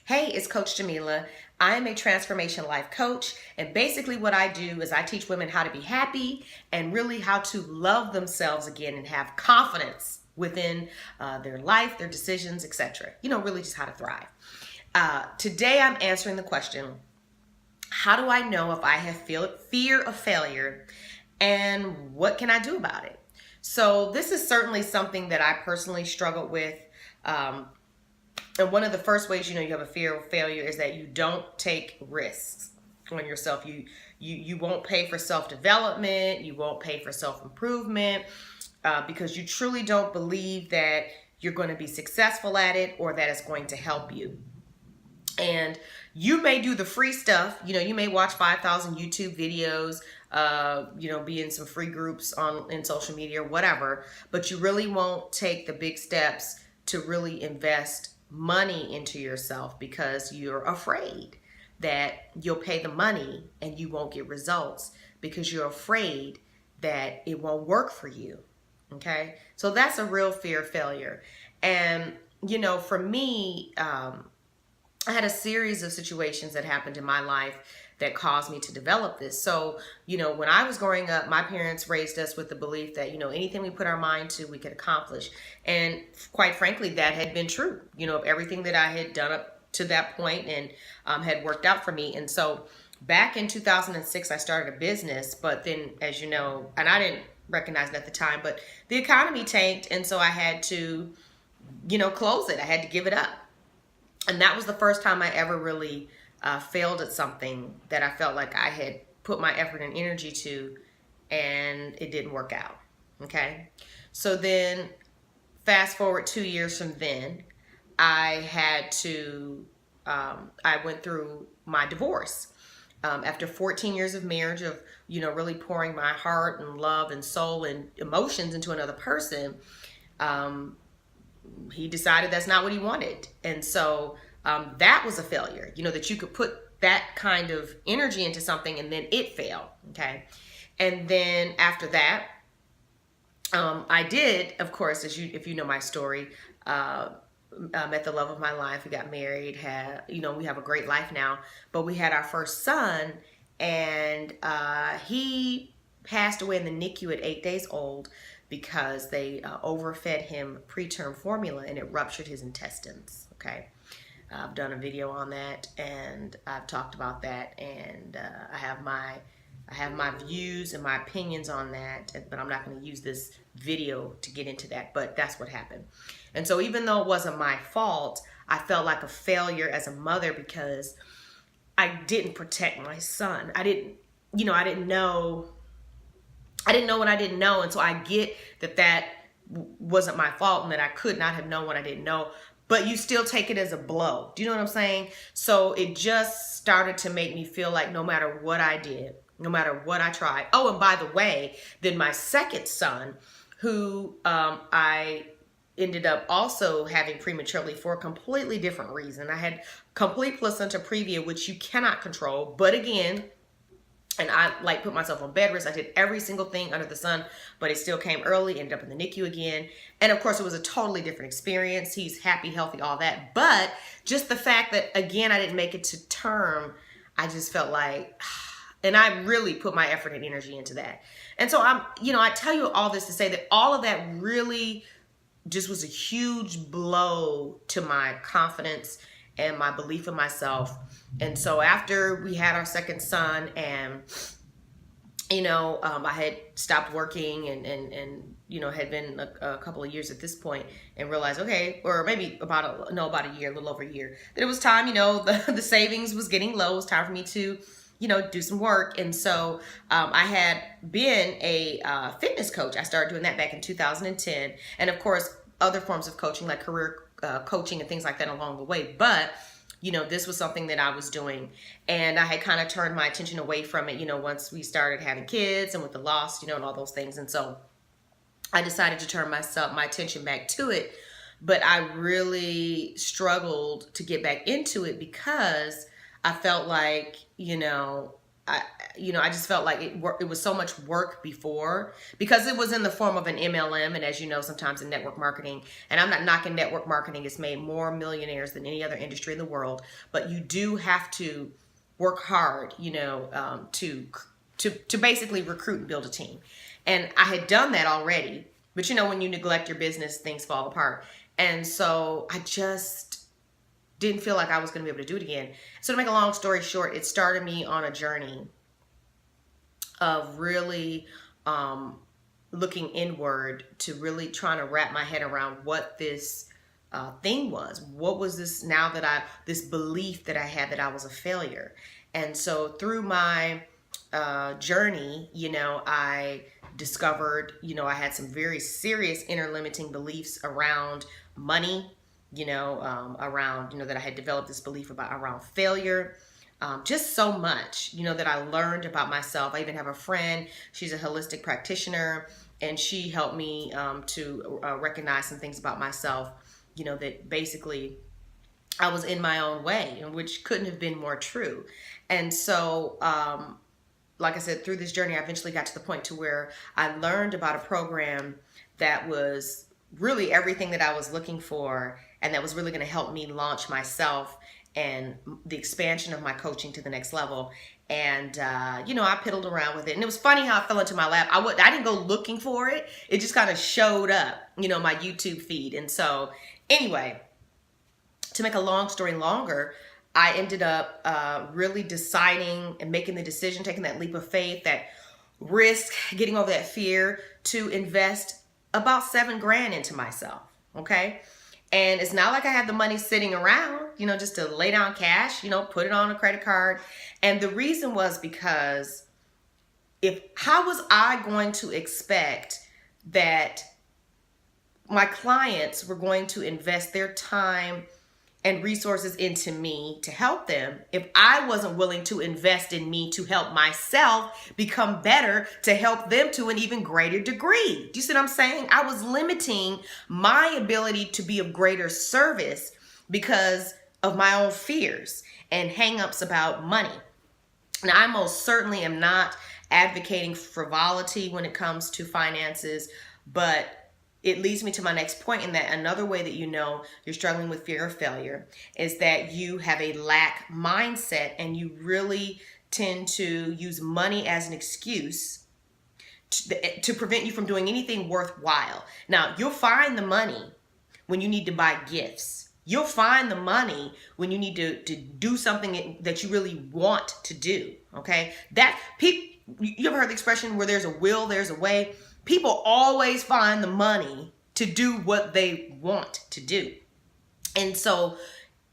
Hey, it's Coach Jamila. I'm a transformation life coach, and basically what I do is I teach women how to be happy and really how to love themselves again and have confidence within their life, their decisions, etc. Really just how to thrive. Today I'm answering the question, how do I know if I have fear of failure and what can I do about it? So this is certainly something that I personally struggled with. And one of the first ways you know you have a fear of failure is that you don't take risks on yourself. You won't pay for self-development. You won't pay for self-improvement because you truly don't believe that you're going to be successful at it or that it's going to help you. And you may do the free stuff. You may watch 5,000 YouTube videos, be in some free groups in social media or whatever, but you really won't take the big steps to really invest money into yourself because you're afraid that you'll pay the money and you won't get results because you're afraid that it won't work for you. Okay, so that's a real fear of failure. And for me, I had a series of situations that happened in my life that caused me to develop this. So, when I was growing up, my parents raised us with the belief that, anything we put our mind to, we could accomplish. And quite frankly, that had been true, of everything that I had done up to that point and had worked out for me. And so back in 2006, I started a business, but then, as you know, and I didn't recognize it at the time, but the economy tanked. And so I had to, close it. I had to give it up. And that was the first time I ever really failed at something that I felt like I had put my effort and energy to, and it didn't work out. Okay. So then fast forward 2 years from then, I went through my divorce. After 14 years of marriage of, really pouring my heart and love and soul and emotions into another person, he decided that's not what he wanted. And so that was a failure, that you could put that kind of energy into something and then it failed. Okay. And then after that, I did, of course, if you know my story, met the love of my life. We got married, we have a great life now, but we had our first son and he passed away in the NICU at 8 days old because they overfed him preterm formula and it ruptured his intestines. Okay. I've done a video on that and I've talked about that, and I have my views and my opinions on that, but I'm not going to use this video to get into that, but that's what happened. And so even though it wasn't my fault, I felt like a failure as a mother because I didn't protect my son. I didn't know what I didn't know. And so I get that wasn't my fault and that I could not have known what I didn't know, but you still take it as a blow. Do you know what I'm saying? So it just started to make me feel like no matter what I did, no matter what I tried. Oh, and by the way, then my second son, who I ended up also having prematurely for a completely different reason. I had complete placenta previa, which you cannot control. But again, and I put myself on bed rest. I did every single thing under the sun, but it still came early, ended up in the NICU again. And of course, it was a totally different experience. He's happy, healthy, all that. But just the fact that, again, I didn't make it to term, I just felt like, and I really put my effort and energy into that. And so I tell you all this to say that all of that really just was a huge blow to my confidence and my belief in myself. And so after we had our second son and, I had stopped working and had been a couple of years at this point and realized, okay, or maybe about a year, a little over a year, that it was time, the savings was getting low. It was time for me to, do some work. And so I had been a fitness coach. I started doing that back in 2010. And of course, other forms of coaching like career coaching and things like that along the way. But, this was something that I was doing, and I had kind of turned my attention away from it, once we started having kids and with the loss, and all those things. And so I decided to turn my attention back to it. But I really struggled to get back into it because I felt like, I just felt like it was so much work before, because it was in the form of an MLM. And as you know, sometimes in network marketing, and I'm not knocking network marketing, it's made more millionaires than any other industry in the world. But you do have to work hard, to basically recruit and build a team. And I had done that already. But when you neglect your business, things fall apart. And so I just didn't feel like I was going to be able to do it again. So to make a long story short, it started me on a journey of really looking inward, to really trying to wrap my head around what this thing was. What was this this belief that I had that I was a failure? And so through my journey, I discovered, I had some very serious inner limiting beliefs around money, around, that I had developed this belief around failure. Just so much, that I learned about myself. I even have a friend, she's a holistic practitioner, and she helped me to recognize some things about myself, that basically I was in my own way, which couldn't have been more true. And so, like I said, through this journey, I eventually got to the point to where I learned about a program that was really everything that I was looking for, and that was really going to help me launch myself and the expansion of my coaching to the next level. And, I piddled around with it. And it was funny how it fell into my lap. I didn't go looking for it. It just kind of showed up, my YouTube feed. And so anyway, to make a long story longer, I ended up really deciding and making the decision, taking that leap of faith, that risk, getting over that fear, to invest about $7,000 into myself. Okay. And it's not like I had the money sitting around, just to lay down cash, put it on a credit card. And the reason was because how was I going to expect that my clients were going to invest their time and resources into me to help them if I wasn't willing to invest in me to help myself become better, to help them to an even greater degree? Do you see what I'm saying? I was limiting my ability to be of greater service because of my own fears and hangups about money. Now, I most certainly am not advocating frivolity when it comes to finances, but it leads me to my next point, in that another way that you're struggling with fear of failure is that you have a lack mindset, and you really tend to use money as an excuse to prevent you from doing anything worthwhile. Now, you'll find the money when you need to buy gifts. You'll find the money when you need to do something that you really want to do, okay? You ever heard the expression, where there's a will, there's a way? People always find the money to do what they want to do. And so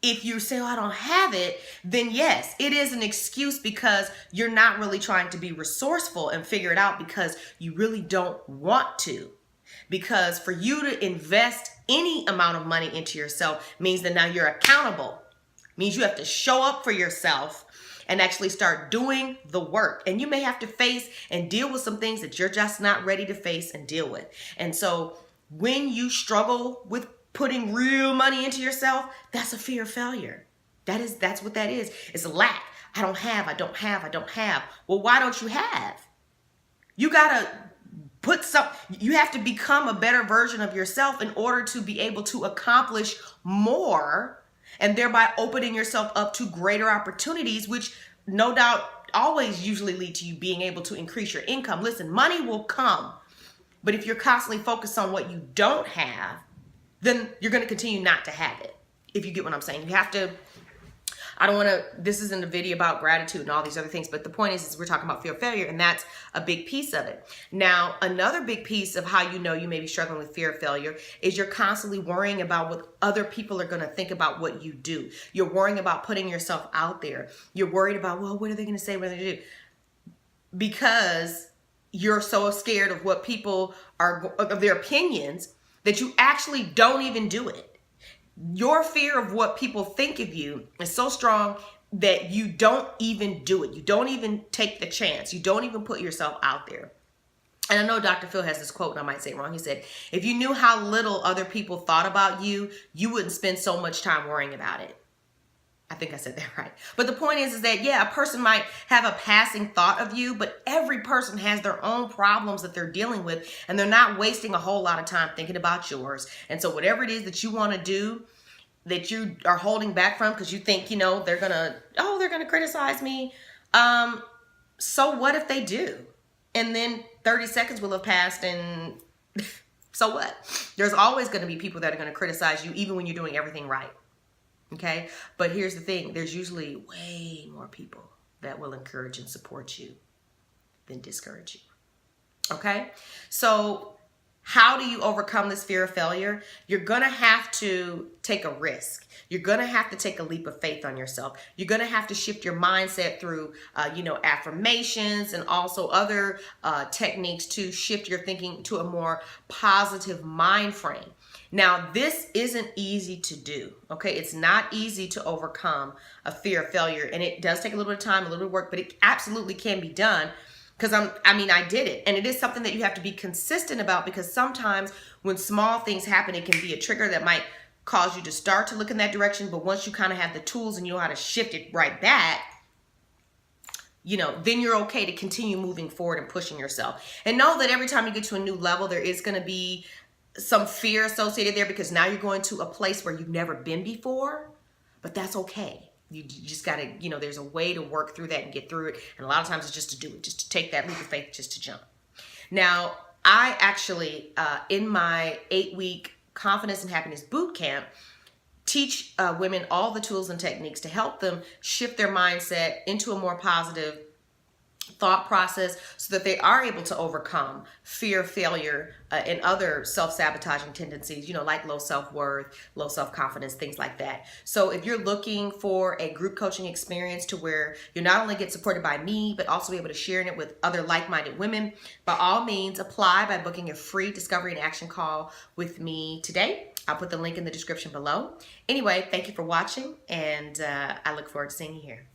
if you say, I don't have it, then yes, it is an excuse, because you're not really trying to be resourceful and figure it out, because you really don't want to. Because for you to invest any amount of money into yourself means that now you're accountable. Means you have to show up for yourself and actually start doing the work. And you may have to face and deal with some things that you're just not ready to face and deal with. And so when you struggle with putting real money into yourself, that's a fear of failure. That's what that is. It's a lack. I don't have. Well, why don't you have? You gotta you have to become a better version of yourself in order to be able to accomplish more, and thereby opening yourself up to greater opportunities, which no doubt always usually lead to you being able to increase your income. Listen, money will come, but if you're constantly focused on what you don't have, then you're going to continue not to have it. If you get what I'm saying, you have to, this isn't a video about gratitude and all these other things, but the point is we're talking about fear of failure, and that's a big piece of it. Now, another big piece of how you may be struggling with fear of failure is you're constantly worrying about what other people are going to think about what you do. You're worrying about putting yourself out there. You're worried about, well, what are they going to say? What are they going to do? Because you're so scared of what people of their opinions, that you actually don't even do it. Your fear of what people think of you is so strong that you don't even do it. You don't even take the chance. You don't even put yourself out there. And I know Dr. Phil has this quote, and I might say it wrong. He said, if you knew how little other people thought about you, you wouldn't spend so much time worrying about it. I think I said that right. But the point is that, yeah, a person might have a passing thought of you, but every person has their own problems that they're dealing with, and they're not wasting a whole lot of time thinking about yours. And so whatever it is that you want to do that you are holding back from because you think, they're going to criticize me. So what if they do? And then 30 seconds will have passed and so what? There's always going to be people that are going to criticize you even when you're doing everything right. Okay? But here's the thing. There's usually way more people that will encourage and support you than discourage you. Okay? So how do you overcome this fear of failure? You're going to have to take a risk. You're going to have to take a leap of faith on yourself. You're going to have to shift your mindset through, affirmations and also other techniques to shift your thinking to a more positive mind frame. Now, this isn't easy to do, okay? It's not easy to overcome a fear of failure, and it does take a little bit of time, a little bit of work, but it absolutely can be done. Because I did it. And it is something that you have to be consistent about, because sometimes when small things happen, it can be a trigger that might cause you to start to look in that direction. But once you kind of have the tools and you know how to shift it right back, then you're okay to continue moving forward and pushing yourself. And know that every time you get to a new level, there is going to be some fear associated there, because now you're going to a place where you've never been before. But that's okay. You just got to, there's a way to work through that and get through it. And a lot of times it's just to do it, just to take that leap of faith, just to jump. Now, I actually, in my 8-week Confidence and Happiness Boot Camp, teach women all the tools and techniques to help them shift their mindset into a more positive thought process so that they are able to overcome fear, failure, and other self-sabotaging tendencies, like low self-worth, low self-confidence, things like that. So if you're looking for a group coaching experience to where you not only get supported by me, but also be able to share it with other like-minded women, by all means, apply by booking a free discovery and action call with me today. I'll put the link in the description below. Anyway, thank you for watching, and I look forward to seeing you here.